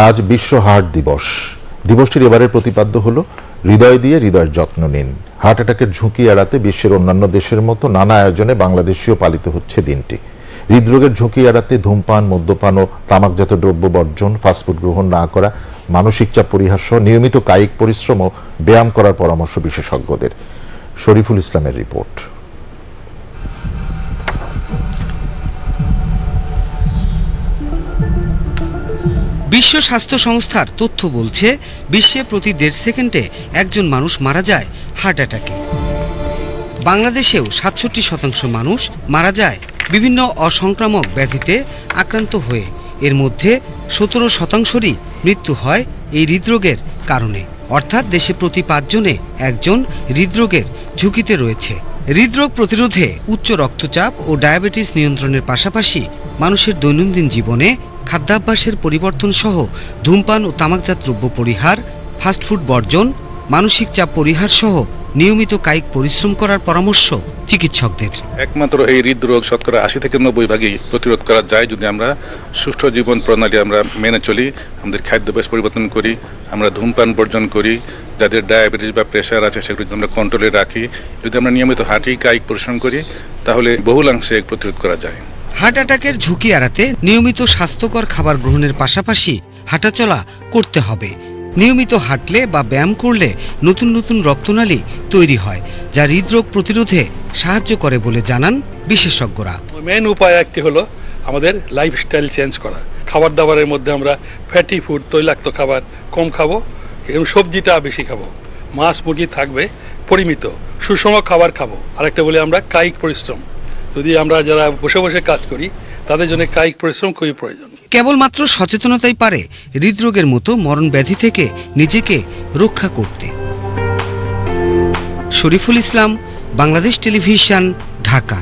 আজ বিশ্ব হার্ট দিবস। দিবসটির এবারের প্রতিপাদ্য হলো হৃদয় দিয়ে হৃদয়ের যত্ন নিন। হার্ট অ্যাটাকের ঝুঁকি এড়াতে বিশ্বের অন্যান্য দেশের মতো নানা আয়োজনে বাংলাদেশেও পালিত হচ্ছে দিনটি। হৃদরোগের ঝুঁকি এড়াতে ধূমপান, মদ্যপান ও তামাকজাত দ্রব্য বর্জন, ফাস্টফুড গ্রহণ না করা, মানসিক চাপ পরিহার সহ নিয়মিত কায়িক পরিশ্রম ও ব্যায়াম করার পরামর্শ বিশেষজ্ঞদের। শরীফুল ইসলামের রিপোর্ট। বিশ্ব স্বাস্থ্য সংস্থার তথ্য বলছে, বিশ্বে প্রতি 1.5 সেকেন্ডে একজন মানুষ মারা যায় হার্ট অ্যাটাকে। বাংলাদেশেও 67% মানুষ মারা যায় বিভিন্ন অসংক্রামক ব্যাধিতে আক্রান্ত হয়ে। এর মধ্যে 17%রই মৃত্যু হয় এই হৃদরোগের কারণে। অর্থাৎ দেশে প্রতি 5 জনে একজন হৃদরোগের ঝুঁকিতে রয়েছে। হৃদরোগ প্রতিরোধে উচ্চ রক্তচাপ ও ডায়াবেটিস নিয়ন্ত্রণের পাশাপাশি মানুষের দৈনন্দিন জীবনে খাদ্যাভ্যাসের পরিবর্তন সহ ধূমপান ও তামাকজাত দ্রব্য পরিহার, ফাস্টফুড বর্জন, মানসিক চাপ পরিহার সহ নিয়মিত কায়িক পরিশ্রম করার পরামর্শ চিকিৎসকদের। একমাত্র এই হৃদরোগ শতকরা 80 থেকে 90% প্রতিরোধ করা যায় যদি আমরা সুষ্ঠু জীবন প্রণালী আমরা মেনে চলি, আমাদের খাদ্যাভ্যাস পরিবর্তন করি, আমরা ধূমপান বর্জন করি, যাদের ডায়াবেটিস বা প্রেশার আছে সেগুলো যদি আমরা কন্ট্রোলে রাখি, যদি আমরা নিয়মিত হাঁটি কায়িক পরিশ্রম করি, তাহলে বহুলাংশে প্রতিরোধ করা যায়। হার্ট অ্যাটাকের ঝুঁকি এড়াতে নিয়মিত স্বাস্থ্যকর খাবার গ্রহণের পাশাপাশি হাঁটাচলা করতে হবে। নিয়মিত হাঁটলে বা ব্যায়াম করলে নতুন নতুন রক্তনালী তৈরি হয়, যা হৃদরোগ প্রতিরোধে সাহায্য করে বলে জানান বিশেষজ্ঞরা। মেন উপায় একটি হলো আমাদের লাইফস্টাইল চেঞ্জ করা। খাবার দাবারের মধ্যে আমরা ফ্যাটি ফুড, তৈলাক্ত খাবার কম খাবো এবং সবজিটা বেশি খাবো। মাছ মুরগি থাকবে পরিমিত, সুষম খাবার খাবো। আরেকটা বলি আমরা কায়িক পরিশ্রম। যদি আমরা যারা বসে বসে কাজ করি তাদের জন্য কায়িক পরিশ্রম খুবই প্রয়োজন। কেবলমাত্র সচেতনতাই পারে হৃদরোগের মতো মরণ ব্যাধি থেকে নিজেকে রক্ষা করতে। শরীফুল ইসলাম, বাংলাদেশ টেলিভিশন, ঢাকা।